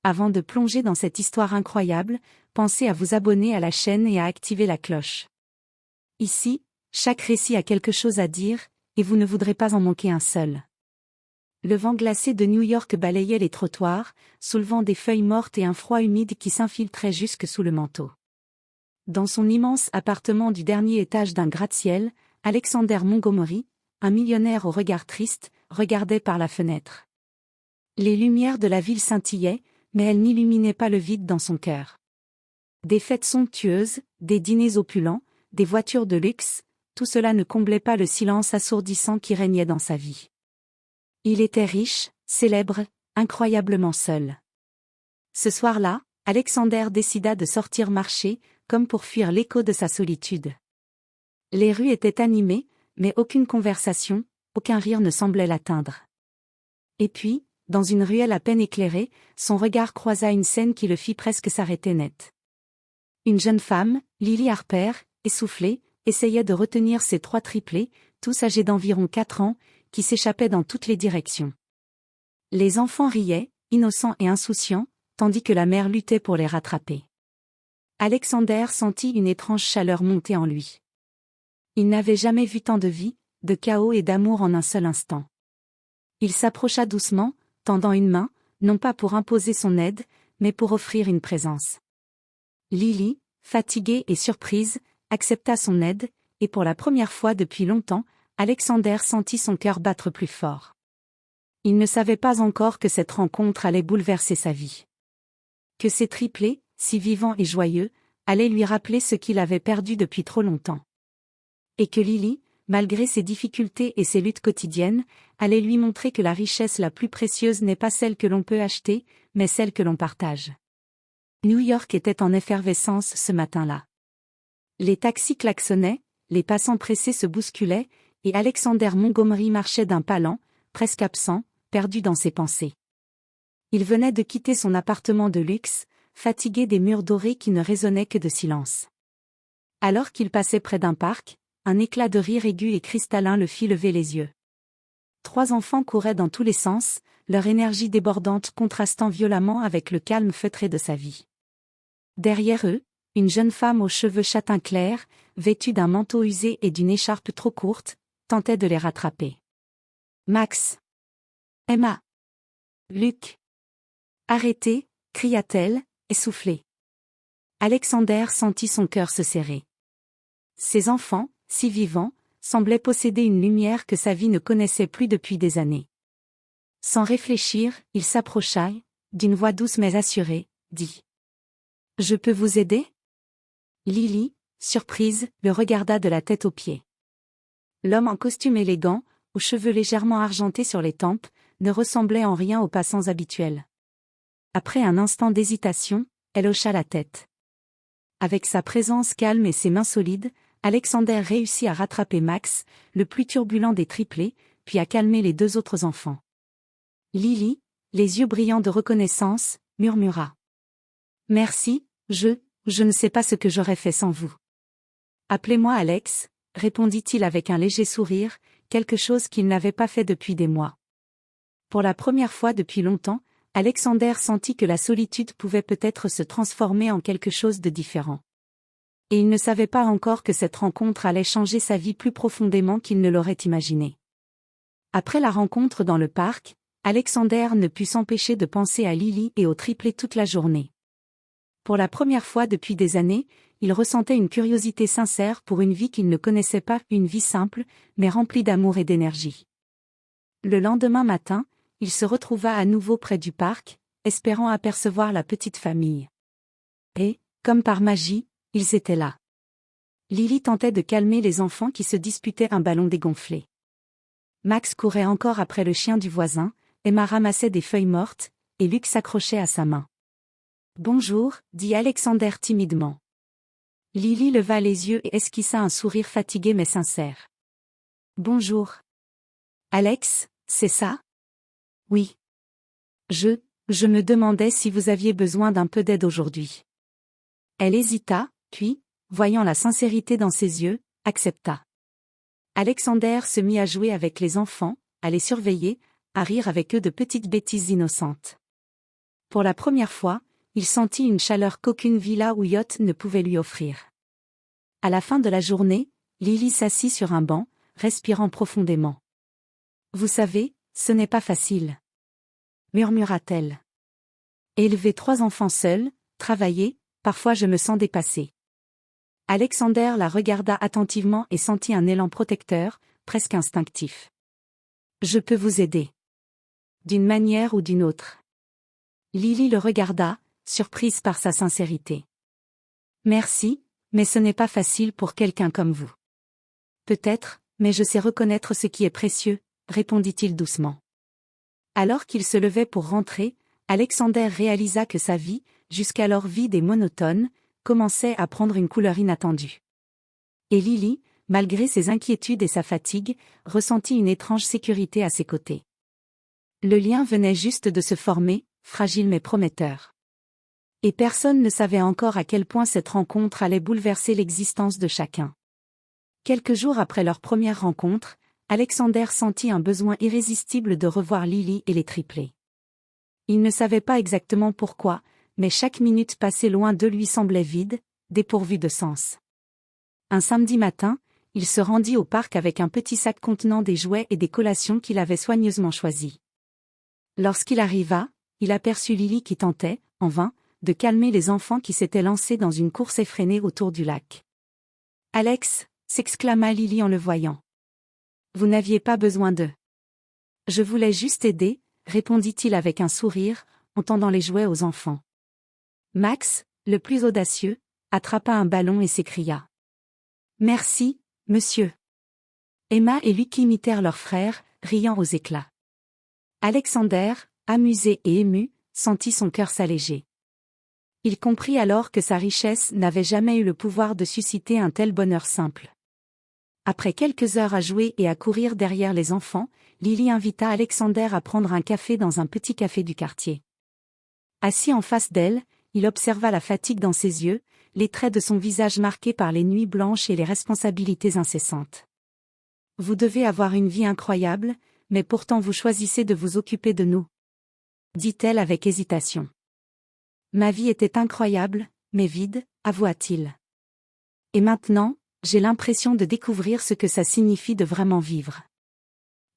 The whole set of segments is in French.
Avant de plonger dans cette histoire incroyable, pensez à vous abonner à la chaîne et à activer la cloche. Ici, chaque récit a quelque chose à dire, et vous ne voudrez pas en manquer un seul. Le vent glacé de New York balayait les trottoirs, soulevant des feuilles mortes et un froid humide qui s'infiltrait jusque sous le manteau. Dans son immense appartement du dernier étage d'un gratte-ciel, Alexander Montgomery, un millionnaire au regard triste, regardait par la fenêtre. Les lumières de la ville scintillaient, mais elles n'illuminaient pas le vide dans son cœur. Des fêtes somptueuses, des dîners opulents, des voitures de luxe, tout cela ne comblait pas le silence assourdissant qui régnait dans sa vie. Il était riche, célèbre, incroyablement seul. Ce soir-là, Alexander décida de sortir marcher, comme pour fuir l'écho de sa solitude. Les rues étaient animées, mais aucune conversation, aucun rire ne semblait l'atteindre. Et puis, dans une ruelle à peine éclairée, son regard croisa une scène qui le fit presque s'arrêter net. Une jeune femme, Lily Harper, essoufflée, essayait de retenir ses 3 triplés, tous âgés d'environ 4 ans, qui s'échappaient dans toutes les directions. Les enfants riaient, innocents et insouciants, tandis que la mère luttait pour les rattraper. Alexander sentit une étrange chaleur monter en lui. Il n'avait jamais vu tant de vie, de chaos et d'amour en un seul instant. Il s'approcha doucement, tendant une main, non pas pour imposer son aide, mais pour offrir une présence. Lily, fatiguée et surprise, accepta son aide, et pour la première fois depuis longtemps, Alexander sentit son cœur battre plus fort. Il ne savait pas encore que cette rencontre allait bouleverser sa vie. Que ces triplés, si vivants et joyeux, allaient lui rappeler ce qu'il avait perdu depuis trop longtemps. Et que Lily, malgré ses difficultés et ses luttes quotidiennes, allait lui montrer que la richesse la plus précieuse n'est pas celle que l'on peut acheter, mais celle que l'on partage. New York était en effervescence ce matin-là. Les taxis klaxonnaient, les passants pressés se bousculaient, et Alexander Montgomery marchait d'un pas lent, presque absent, perdu dans ses pensées. Il venait de quitter son appartement de luxe, fatigué des murs dorés qui ne résonnaient que de silence. Alors qu'il passait près d'un parc, un éclat de rire aigu et cristallin le fit lever les yeux. 3 enfants couraient dans tous les sens, leur énergie débordante contrastant violemment avec le calme feutré de sa vie. Derrière eux, une jeune femme aux cheveux châtain clair, vêtue d'un manteau usé et d'une écharpe trop courte, tentait de les rattraper. Max! Emma! Luc! Arrêtez, cria-t-elle, essoufflée. Alexander sentit son cœur se serrer. Ces enfants, si vivants, semblaient posséder une lumière que sa vie ne connaissait plus depuis des années. Sans réfléchir, il s'approcha, d'une voix douce mais assurée, dit « Je peux vous aider ?» Lily, surprise, le regarda de la tête aux pieds. L'homme en costume élégant, aux cheveux légèrement argentés sur les tempes, ne ressemblait en rien aux passants habituels. Après un instant d'hésitation, elle hocha la tête. Avec sa présence calme et ses mains solides, Alexander réussit à rattraper Max, le plus turbulent des triplés, puis à calmer les 2 autres enfants. Lily, les yeux brillants de reconnaissance, murmura. « Merci, je ne sais pas ce que j'aurais fait sans vous. »« Appelez-moi Alex », répondit-il avec un léger sourire, quelque chose qu'il n'avait pas fait depuis des mois. Pour la première fois depuis longtemps, Alexander sentit que la solitude pouvait peut-être se transformer en quelque chose de différent. Et il ne savait pas encore que cette rencontre allait changer sa vie plus profondément qu'il ne l'aurait imaginé. Après la rencontre dans le parc, Alexander ne put s'empêcher de penser à Lily et aux triplés toute la journée. Pour la première fois depuis des années, il ressentait une curiosité sincère pour une vie qu'il ne connaissait pas, une vie simple, mais remplie d'amour et d'énergie. Le lendemain matin, il se retrouva à nouveau près du parc, espérant apercevoir la petite famille. Et, comme par magie, ils étaient là. Lily tentait de calmer les enfants qui se disputaient un ballon dégonflé. Max courait encore après le chien du voisin, Emma ramassait des feuilles mortes, et Luc s'accrochait à sa main. « Bonjour, » dit Alexander timidement. Lily leva les yeux et esquissa un sourire fatigué mais sincère. « Bonjour. Alex, c'est ça ? » « Oui. Je me demandais si vous aviez besoin d'un peu d'aide aujourd'hui. » Elle hésita, puis, voyant la sincérité dans ses yeux, accepta. Alexander se mit à jouer avec les enfants, à les surveiller, à rire avec eux de petites bêtises innocentes. Pour la première fois, il sentit une chaleur qu'aucune villa ou yacht ne pouvait lui offrir. À la fin de la journée, Lily s'assit sur un banc, respirant profondément. « Vous savez, ce n'est pas facile. » murmura-t-elle. Élever 3 enfants seuls, travailler, parfois je me sens dépassée. Alexander la regarda attentivement et sentit un élan protecteur, presque instinctif. « Je peux vous aider. D'une manière ou d'une autre. » Lily le regarda, surprise par sa sincérité. « Merci, mais ce n'est pas facile pour quelqu'un comme vous. »« Peut-être, mais je sais reconnaître ce qui est précieux, » répondit-il doucement. Alors qu'il se levait pour rentrer, Alexander réalisa que sa vie, jusqu'alors vide et monotone, commençait à prendre une couleur inattendue. Et Lily, malgré ses inquiétudes et sa fatigue, ressentit une étrange sécurité à ses côtés. Le lien venait juste de se former, fragile mais prometteur. Et personne ne savait encore à quel point cette rencontre allait bouleverser l'existence de chacun. Quelques jours après leur première rencontre, Alexander sentit un besoin irrésistible de revoir Lily et les triplés. Il ne savait pas exactement pourquoi, mais chaque minute passée loin d'eux lui semblait vide, dépourvue de sens. Un samedi matin, il se rendit au parc avec un petit sac contenant des jouets et des collations qu'il avait soigneusement choisis. Lorsqu'il arriva, il aperçut Lily qui tentait, en vain, de calmer les enfants qui s'étaient lancés dans une course effrénée autour du lac. « Alex !» s'exclama Lily en le voyant. « Vous n'aviez pas besoin d'eux. »« Je voulais juste aider », répondit-il avec un sourire, en tendant les jouets aux enfants. Max, le plus audacieux, attrapa un ballon et s'écria. « Merci, monsieur. » Emma et Lucky imitèrent leur frère, riant aux éclats. Alexander, amusé et ému, sentit son cœur s'alléger. Il comprit alors que sa richesse n'avait jamais eu le pouvoir de susciter un tel bonheur simple. Après quelques heures à jouer et à courir derrière les enfants, Lily invita Alexander à prendre un café dans un petit café du quartier. Assis en face d'elle, il observa la fatigue dans ses yeux, les traits de son visage marqués par les nuits blanches et les responsabilités incessantes. « Vous devez avoir une vie incroyable, mais pourtant vous choisissez de vous occuper de nous. » dit-elle avec hésitation. « Ma vie était incroyable, mais vide, » avoua-t-il. « Et maintenant, j'ai l'impression de découvrir ce que ça signifie de vraiment vivre. »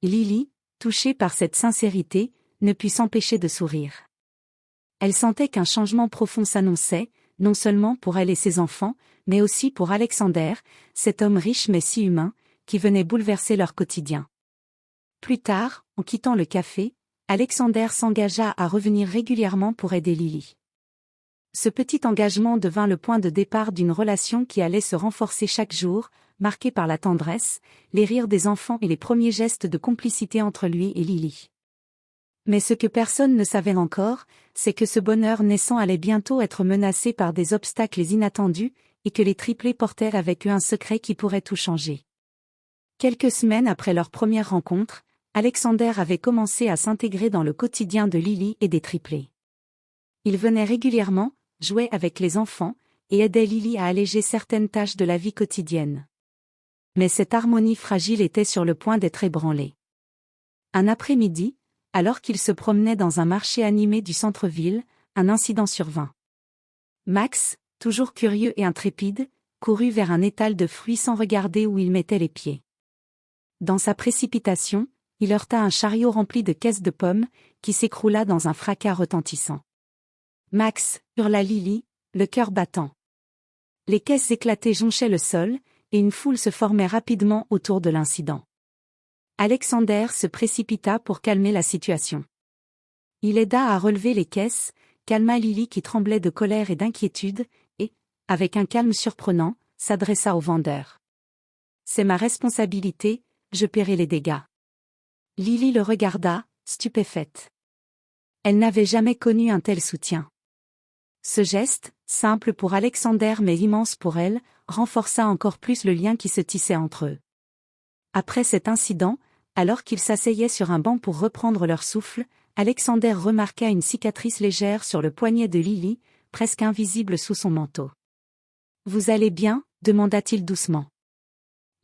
Lily, touchée par cette sincérité, ne put s'empêcher de sourire. Elle sentait qu'un changement profond s'annonçait, non seulement pour elle et ses enfants, mais aussi pour Alexander, cet homme riche mais si humain, qui venait bouleverser leur quotidien. Plus tard, en quittant le café, Alexander s'engagea à revenir régulièrement pour aider Lily. Ce petit engagement devint le point de départ d'une relation qui allait se renforcer chaque jour, marquée par la tendresse, les rires des enfants et les premiers gestes de complicité entre lui et Lily. Mais ce que personne ne savait encore, c'est que ce bonheur naissant allait bientôt être menacé par des obstacles inattendus, et que les triplés portaient avec eux un secret qui pourrait tout changer. Quelques semaines après leur première rencontre, Alexander avait commencé à s'intégrer dans le quotidien de Lily et des triplés. Il venait régulièrement, jouait avec les enfants, et aidait Lily à alléger certaines tâches de la vie quotidienne. Mais cette harmonie fragile était sur le point d'être ébranlée. Un après-midi, alors qu'il se promenait dans un marché animé du centre-ville, un incident survint. Max, toujours curieux et intrépide, courut vers un étal de fruits sans regarder où il mettait les pieds. Dans sa précipitation, il heurta un chariot rempli de caisses de pommes, qui s'écroula dans un fracas retentissant. « Max !» hurla Lily, le cœur battant. Les caisses éclatées jonchaient le sol, et une foule se formait rapidement autour de l'incident. Alexander se précipita pour calmer la situation. Il aida à relever les caisses, calma Lily qui tremblait de colère et d'inquiétude, et, avec un calme surprenant, s'adressa au vendeur. « C'est ma responsabilité, je paierai les dégâts. » Lily le regarda, stupéfaite. Elle n'avait jamais connu un tel soutien. Ce geste, simple pour Alexander mais immense pour elle, renforça encore plus le lien qui se tissait entre eux. Après cet incident, alors qu'ils s'asseyaient sur un banc pour reprendre leur souffle, Alexander remarqua une cicatrice légère sur le poignet de Lily, presque invisible sous son manteau. « Vous allez bien ?» demanda-t-il doucement.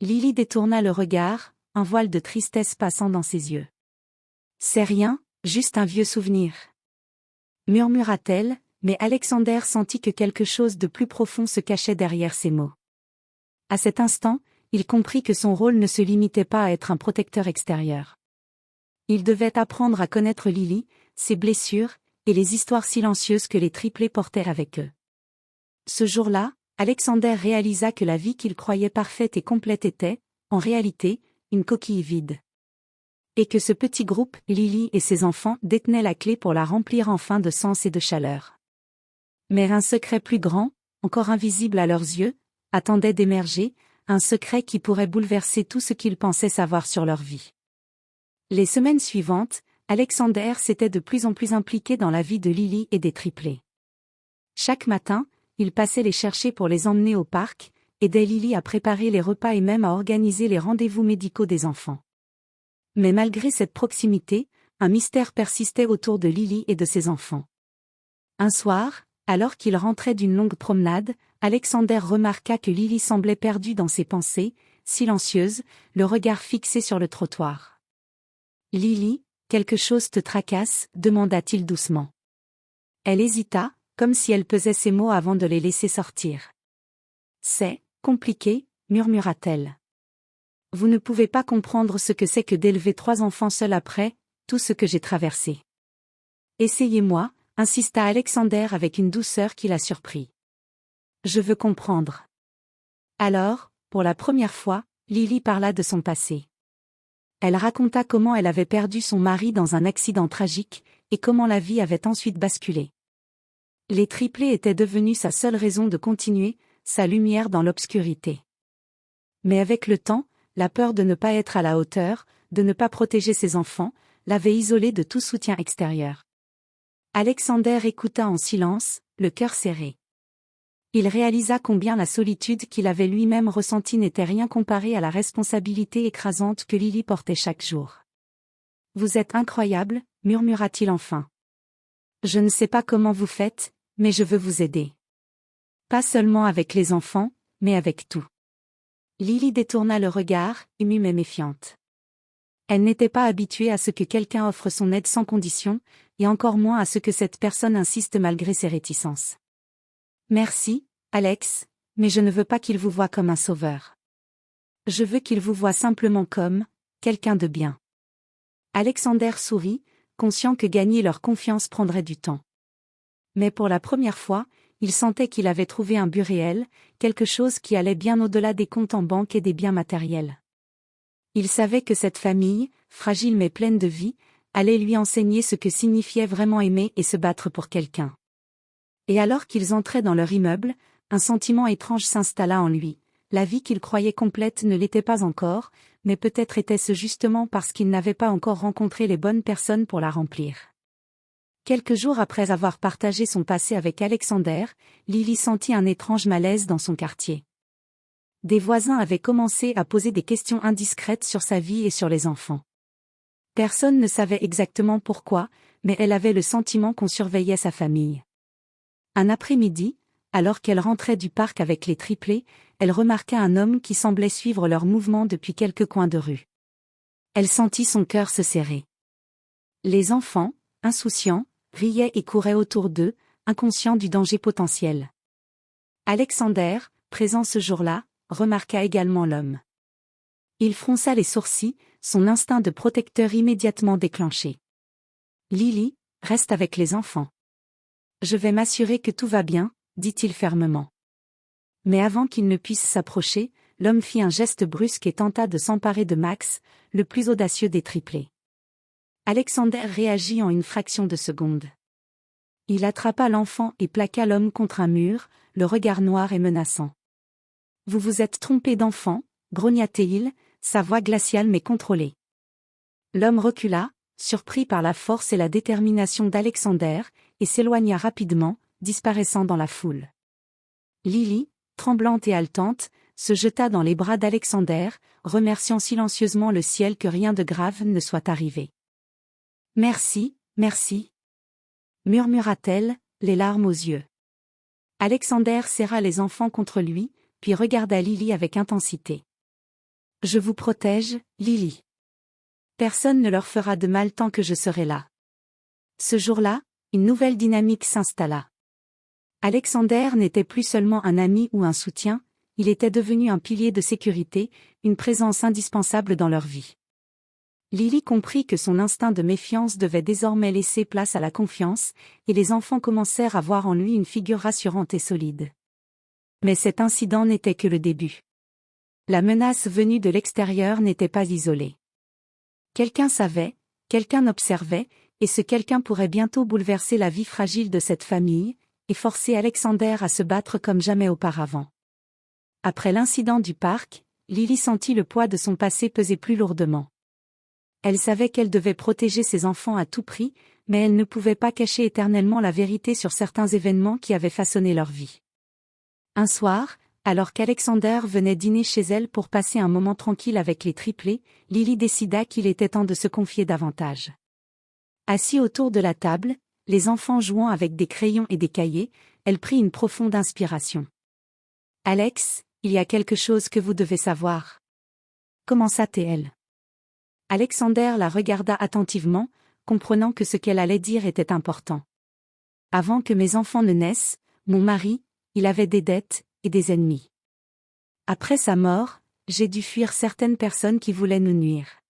Lily détourna le regard, un voile de tristesse passant dans ses yeux. « C'est rien, juste un vieux souvenir. » murmura-t-elle, mais Alexander sentit que quelque chose de plus profond se cachait derrière ces mots. À cet instant, il comprit que son rôle ne se limitait pas à être un protecteur extérieur. Il devait apprendre à connaître Lily, ses blessures, et les histoires silencieuses que les triplés portaient avec eux. Ce jour-là, Alexander réalisa que la vie qu'il croyait parfaite et complète était, en réalité, une coquille vide. Et que ce petit groupe, Lily et ses enfants, détenaient la clé pour la remplir enfin de sens et de chaleur. Mais un secret plus grand, encore invisible à leurs yeux, attendait d'émerger, un secret qui pourrait bouleverser tout ce qu'ils pensaient savoir sur leur vie. Les semaines suivantes, Alexander s'était de plus en plus impliqué dans la vie de Lily et des triplés. Chaque matin, il passait les chercher pour les emmener au parc, aidait Lily à préparer les repas et même à organiser les rendez-vous médicaux des enfants. Mais malgré cette proximité, un mystère persistait autour de Lily et de ses enfants. Un soir, alors qu'il rentrait d'une longue promenade, Alexander remarqua que Lily semblait perdue dans ses pensées, silencieuse, le regard fixé sur le trottoir. « Lily, quelque chose te tracasse ?» demanda-t-il doucement. Elle hésita, comme si elle pesait ses mots avant de les laisser sortir. « C'est compliqué » murmura-t-elle. « Vous ne pouvez pas comprendre ce que c'est que d'élever 3 enfants seuls après tout ce que j'ai traversé. » « Essayez-moi » insista Alexander avec une douceur qui la surprit. « Je veux comprendre. » Alors, pour la première fois, Lily parla de son passé. Elle raconta comment elle avait perdu son mari dans un accident tragique, et comment la vie avait ensuite basculé. Les triplés étaient devenus sa seule raison de continuer, sa lumière dans l'obscurité. Mais avec le temps, la peur de ne pas être à la hauteur, de ne pas protéger ses enfants, l'avait isolée de tout soutien extérieur. Alexander écouta en silence, le cœur serré. Il réalisa combien la solitude qu'il avait lui-même ressentie n'était rien comparée à la responsabilité écrasante que Lily portait chaque jour. « Vous êtes incroyable » murmura-t-il enfin. « Je ne sais pas comment vous faites, mais je veux vous aider. Pas seulement avec les enfants, mais avec tout. » Lily détourna le regard, émue mais méfiante. Elle n'était pas habituée à ce que quelqu'un offre son aide sans condition, et encore moins à ce que cette personne insiste malgré ses réticences. « Merci, Alex, mais je ne veux pas qu'il vous voie comme un sauveur. Je veux qu'il vous voie simplement comme quelqu'un de bien. » Alexander sourit, conscient que gagner leur confiance prendrait du temps. Mais pour la première fois, il sentait qu'il avait trouvé un but réel, quelque chose qui allait bien au-delà des comptes en banque et des biens matériels. Il savait que cette famille, fragile mais pleine de vie, allait lui enseigner ce que signifiait vraiment aimer et se battre pour quelqu'un. Et alors qu'ils entraient dans leur immeuble, un sentiment étrange s'installa en lui. La vie qu'il croyait complète ne l'était pas encore, mais peut-être était-ce justement parce qu'il n'avait pas encore rencontré les bonnes personnes pour la remplir. Quelques jours après avoir partagé son passé avec Alexander, Lily sentit un étrange malaise dans son quartier. Des voisins avaient commencé à poser des questions indiscrètes sur sa vie et sur les enfants. Personne ne savait exactement pourquoi, mais elle avait le sentiment qu'on surveillait sa famille. Un après-midi, alors qu'elle rentrait du parc avec les triplés, elle remarqua un homme qui semblait suivre leurs mouvements depuis quelques coins de rue. Elle sentit son cœur se serrer. Les enfants, insouciants, riaient et couraient autour d'eux, inconscients du danger potentiel. Alexander, présent ce jour-là, remarqua également l'homme. Il fronça les sourcils, son instinct de protecteur immédiatement déclenché. « Lily, reste avec les enfants. Je vais m'assurer que tout va bien, » dit-il fermement. Mais avant qu'il ne puisse s'approcher, l'homme fit un geste brusque et tenta de s'emparer de Max, le plus audacieux des triplés. Alexander réagit en une fraction de seconde. Il attrapa l'enfant et plaqua l'homme contre un mur, le regard noir et menaçant. « Vous vous êtes trompé d'enfant » grogna-t-il, sa voix glaciale mais contrôlée. L'homme recula, surpris par la force et la détermination d'Alexander, et s'éloigna rapidement, disparaissant dans la foule. Lily, tremblante et haletante, se jeta dans les bras d'Alexander, remerciant silencieusement le ciel que rien de grave ne soit arrivé. « Merci, merci » murmura-t-elle, les larmes aux yeux. Alexander serra les enfants contre lui, puis regarda Lily avec intensité. « Je vous protège, Lily. Personne ne leur fera de mal tant que je serai là. » Ce jour-là, une nouvelle dynamique s'installa. Alexander n'était plus seulement un ami ou un soutien, il était devenu un pilier de sécurité, une présence indispensable dans leur vie. Lily comprit que son instinct de méfiance devait désormais laisser place à la confiance, et les enfants commencèrent à voir en lui une figure rassurante et solide. Mais cet incident n'était que le début. La menace venue de l'extérieur n'était pas isolée. Quelqu'un savait, quelqu'un observait, et ce quelqu'un pourrait bientôt bouleverser la vie fragile de cette famille, et forcer Alexander à se battre comme jamais auparavant. Après l'incident du parc, Lily sentit le poids de son passé peser plus lourdement. Elle savait qu'elle devait protéger ses enfants à tout prix, mais elle ne pouvait pas cacher éternellement la vérité sur certains événements qui avaient façonné leur vie. Un soir, alors qu'Alexander venait dîner chez elle pour passer un moment tranquille avec les triplés, Lily décida qu'il était temps de se confier davantage. Assis autour de la table, les enfants jouant avec des crayons et des cahiers, elle prit une profonde inspiration. « Alex, il y a quelque chose que vous devez savoir. » commença-t-elle. Alexander la regarda attentivement, comprenant que ce qu'elle allait dire était important. « Avant que mes enfants ne naissent, mon mari, il avait des dettes et des ennemis. Après sa mort, j'ai dû fuir certaines personnes qui voulaient nous nuire.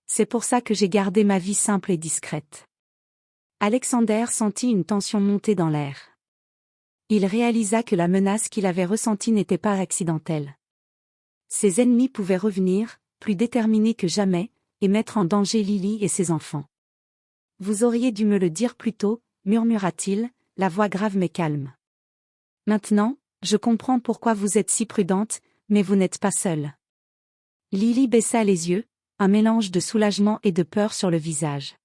C'est pour ça que j'ai gardé ma vie simple et discrète. » Alexander sentit une tension monter dans l'air. Il réalisa que la menace qu'il avait ressentie n'était pas accidentelle. Ses ennemis pouvaient revenir, plus déterminés que jamais, et mettre en danger Lily et ses enfants. « Vous auriez dû me le dire plus tôt, » murmura-t-il, la voix grave mais calme. « Maintenant, je comprends pourquoi vous êtes si prudente, mais vous n'êtes pas seule. » Lily baissa les yeux, un mélange de soulagement et de peur sur le visage.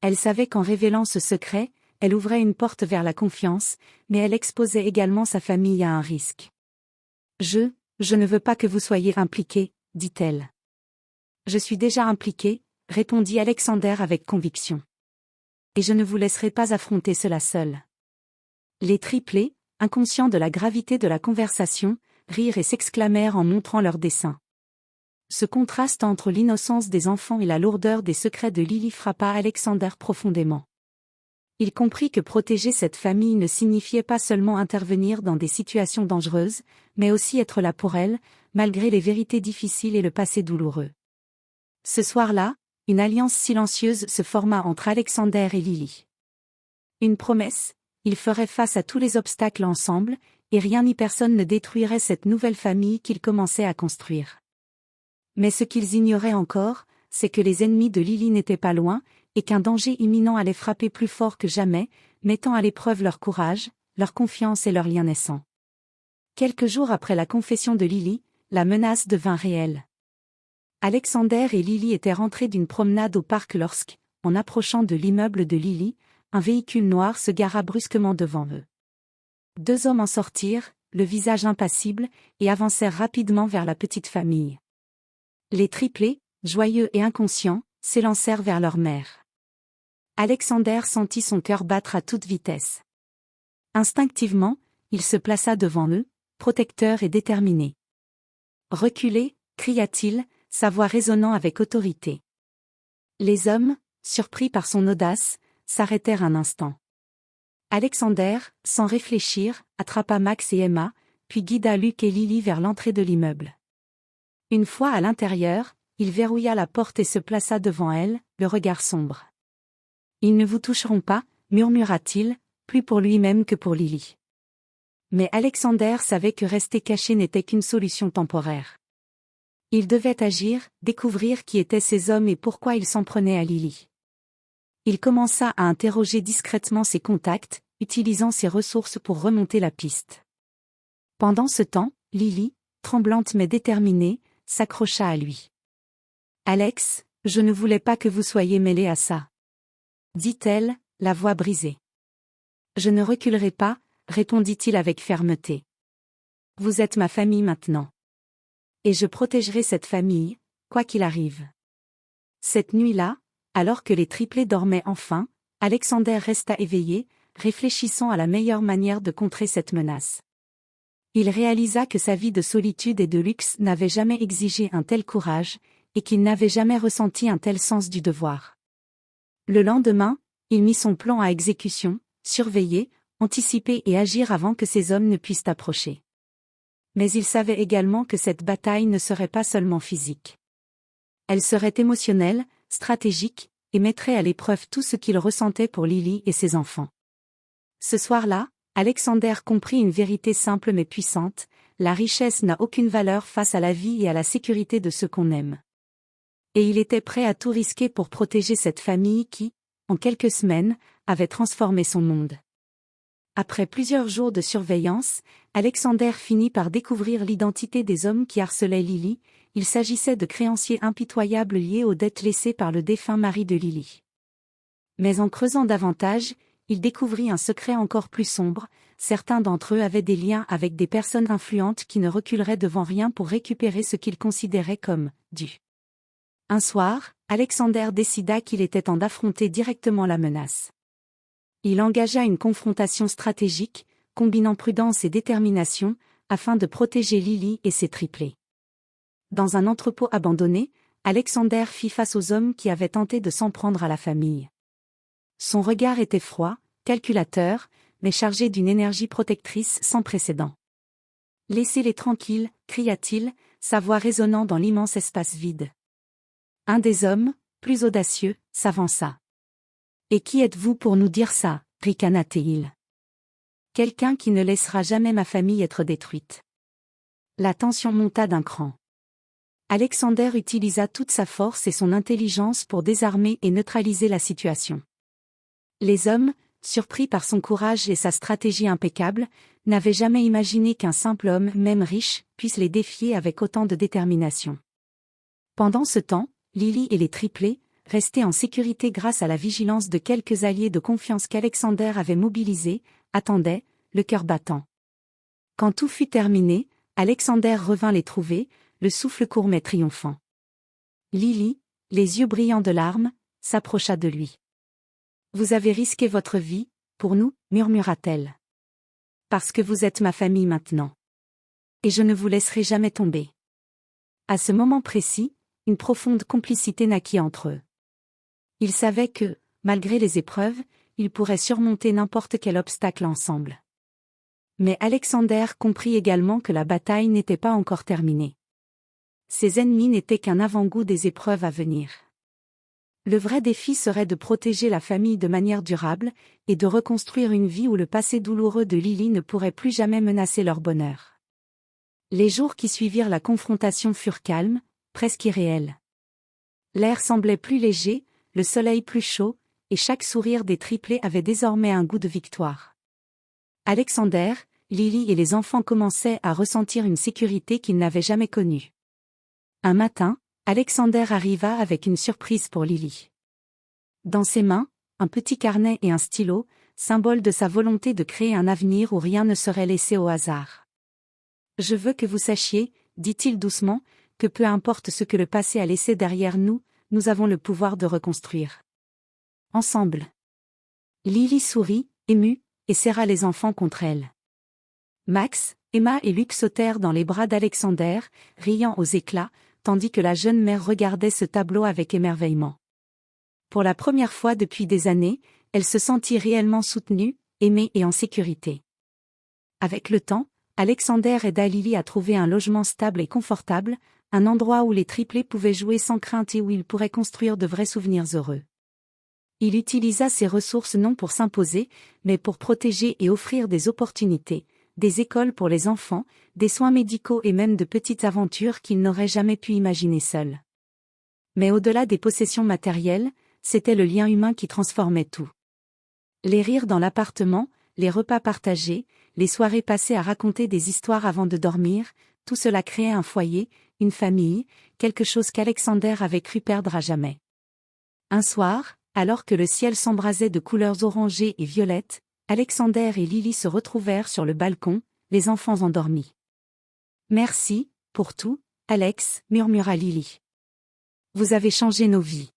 Elle savait qu'en révélant ce secret, elle ouvrait une porte vers la confiance, mais elle exposait également sa famille à un risque. « Je ne veux pas que vous soyez impliquée, » dit-elle. « Je suis déjà impliquée, » répondit Alexander avec conviction. « Et je ne vous laisserai pas affronter cela seul. » Les triplés, inconscients de la gravité de la conversation, rirent et s'exclamèrent en montrant leurs dessins. Ce contraste entre l'innocence des enfants et la lourdeur des secrets de Lily frappa Alexander profondément. Il comprit que protéger cette famille ne signifiait pas seulement intervenir dans des situations dangereuses, mais aussi être là pour elle, malgré les vérités difficiles et le passé douloureux. Ce soir-là, une alliance silencieuse se forma entre Alexander et Lily. Une promesse, ils feraient face à tous les obstacles ensemble, et rien ni personne ne détruirait cette nouvelle famille qu'ils commençaient à construire. Mais ce qu'ils ignoraient encore, c'est que les ennemis de Lily n'étaient pas loin, et qu'un danger imminent allait frapper plus fort que jamais, mettant à l'épreuve leur courage, leur confiance et leur lien naissant. Quelques jours après la confession de Lily, la menace devint réelle. Alexander et Lily étaient rentrés d'une promenade au parc lorsque, en approchant de l'immeuble de Lily, un véhicule noir se gara brusquement devant eux. Deux hommes en sortirent, le visage impassible, et avancèrent rapidement vers la petite famille. Les triplés, joyeux et inconscients, s'élancèrent vers leur mère. Alexander sentit son cœur battre à toute vitesse. Instinctivement, il se plaça devant eux, protecteur et déterminé. « Reculez !» cria-t-il, sa voix résonnant avec autorité. Les hommes, surpris par son audace, s'arrêtèrent un instant. Alexander, sans réfléchir, attrapa Max et Emma, puis guida Luke et Lily vers l'entrée de l'immeuble. Une fois à l'intérieur, il verrouilla la porte et se plaça devant elle, le regard sombre. « Ils ne vous toucheront pas, » murmura-t-il, plus pour lui-même que pour Lily. Mais Alexander savait que rester caché n'était qu'une solution temporaire. Il devait agir, découvrir qui étaient ces hommes et pourquoi ils s'en prenaient à Lily. Il commença à interroger discrètement ses contacts, utilisant ses ressources pour remonter la piste. Pendant ce temps, Lily, tremblante mais déterminée, s'accrocha à lui. « Alex, je ne voulais pas que vous soyez mêlé à ça. » dit-elle, la voix brisée. « Je ne reculerai pas, » répondit-il avec fermeté. « Vous êtes ma famille maintenant. Et je protégerai cette famille, quoi qu'il arrive. » Cette nuit-là, alors que les triplés dormaient enfin, Alexander resta éveillé, réfléchissant à la meilleure manière de contrer cette menace. Il réalisa que sa vie de solitude et de luxe n'avait jamais exigé un tel courage, et qu'il n'avait jamais ressenti un tel sens du devoir. Le lendemain, Il mit son plan à exécution, surveiller, anticiper et agir avant que ces hommes ne puissent approcher. Mais il savait également que cette bataille ne serait pas seulement physique. Elle serait émotionnelle, stratégique, et mettrait à l'épreuve tout ce qu'il ressentait pour Lily et ses enfants. Ce soir-là, Alexander comprit une vérité simple mais puissante: la richesse n'a aucune valeur face à la vie et à la sécurité de ceux qu'on aime. Et il était prêt à tout risquer pour protéger cette famille qui, en quelques semaines, avait transformé son monde. Après plusieurs jours de surveillance, Alexander finit par découvrir l'identité des hommes qui harcelaient Lily. Il s'agissait de créanciers impitoyables liés aux dettes laissées par le défunt mari de Lily. Mais en creusant davantage, il découvrit un secret encore plus sombre: certains d'entre eux avaient des liens avec des personnes influentes qui ne reculeraient devant rien pour récupérer ce qu'ils considéraient comme dû. Un soir, Alexander décida qu'il était temps d'affronter directement la menace. Il engagea une confrontation stratégique, combinant prudence et détermination, afin de protéger Lily et ses triplés. Dans un entrepôt abandonné, Alexander fit face aux hommes qui avaient tenté de s'en prendre à la famille. Son regard était froid, calculateur, mais chargé d'une énergie protectrice sans précédent. « Laissez-les tranquilles », cria-t-il, sa voix résonnant dans l'immense espace vide. Un des hommes, plus audacieux, s'avança. « Et qui êtes-vous pour nous dire ça ?» ricana-t-il. « Quelqu'un qui ne laissera jamais ma famille être détruite. » La tension monta d'un cran. Alexander utilisa toute sa force et son intelligence pour désarmer et neutraliser la situation. Les hommes, surpris par son courage et sa stratégie impeccable, n'avaient jamais imaginé qu'un simple homme, même riche, puisse les défier avec autant de détermination. Pendant ce temps, Lily et les triplés, restés en sécurité grâce à la vigilance de quelques alliés de confiance qu'Alexander avait mobilisés, attendaient, le cœur battant. Quand tout fut terminé, Alexander revint les trouver, le souffle court mais triomphant. Lily, les yeux brillants de larmes, s'approcha de lui. « Vous avez risqué votre vie, pour nous, » murmura-t-elle. « Parce que vous êtes ma famille maintenant. Et je ne vous laisserai jamais tomber. » À ce moment précis, une profonde complicité naquit entre eux. Ils savaient que, malgré les épreuves, ils pourraient surmonter n'importe quel obstacle ensemble. Mais Alexander comprit également que la bataille n'était pas encore terminée. Ses ennemis n'étaient qu'un avant-goût des épreuves à venir. Le vrai défi serait de protéger la famille de manière durable, et de reconstruire une vie où le passé douloureux de Lily ne pourrait plus jamais menacer leur bonheur. Les jours qui suivirent la confrontation furent calmes, presque irréels. L'air semblait plus léger, le soleil plus chaud, et chaque sourire des triplés avait désormais un goût de victoire. Alexander, Lily et les enfants commençaient à ressentir une sécurité qu'ils n'avaient jamais connue. Un matin, Alexander arriva avec une surprise pour Lily. Dans ses mains, un petit carnet et un stylo, symbole de sa volonté de créer un avenir où rien ne serait laissé au hasard. « Je veux que vous sachiez, » dit-il doucement, « que peu importe ce que le passé a laissé derrière nous, nous avons le pouvoir de reconstruire. Ensemble. » Lily sourit, émue, et serra les enfants contre elle. Max, Emma et Luc sautèrent dans les bras d'Alexander, riant aux éclats, tandis que la jeune mère regardait ce tableau avec émerveillement. Pour la première fois depuis des années, elle se sentit réellement soutenue, aimée et en sécurité. Avec le temps, Alexander aida Lily à trouver un logement stable et confortable, un endroit où les triplés pouvaient jouer sans crainte et où ils pourraient construire de vrais souvenirs heureux. Il utilisa ses ressources non pour s'imposer, mais pour protéger et offrir des opportunités, des écoles pour les enfants, des soins médicaux et même de petites aventures qu'il n'aurait jamais pu imaginer seul. Mais au-delà des possessions matérielles, c'était le lien humain qui transformait tout. Les rires dans l'appartement, les repas partagés, les soirées passées à raconter des histoires avant de dormir, tout cela créait un foyer, une famille, quelque chose qu'Alexander avait cru perdre à jamais. Un soir, alors que le ciel s'embrasait de couleurs orangées et violettes, Alexander et Lily se retrouvèrent sur le balcon, les enfants endormis. « Merci, pour tout, Alex, » murmura Lily. « Vous avez changé nos vies. »«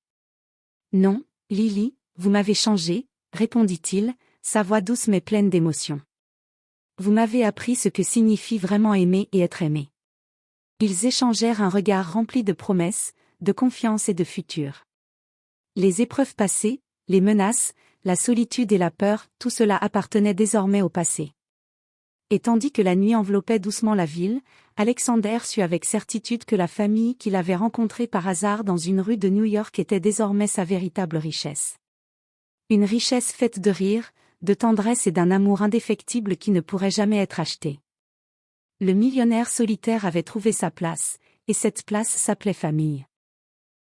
Non, Lily, vous m'avez changé, » répondit-il, sa voix douce mais pleine d'émotion. « Vous m'avez appris ce que signifie vraiment aimer et être aimé. » Ils échangèrent un regard rempli de promesses, de confiance et de futur. Les épreuves passées, les menaces, la solitude et la peur, tout cela appartenait désormais au passé. Et tandis que la nuit enveloppait doucement la ville, Alexander sut avec certitude que la famille qu'il avait rencontrée par hasard dans une rue de New York était désormais sa véritable richesse. Une richesse faite de rire, de tendresse et d'un amour indéfectible qui ne pourrait jamais être acheté. Le millionnaire solitaire avait trouvé sa place, et cette place s'appelait famille.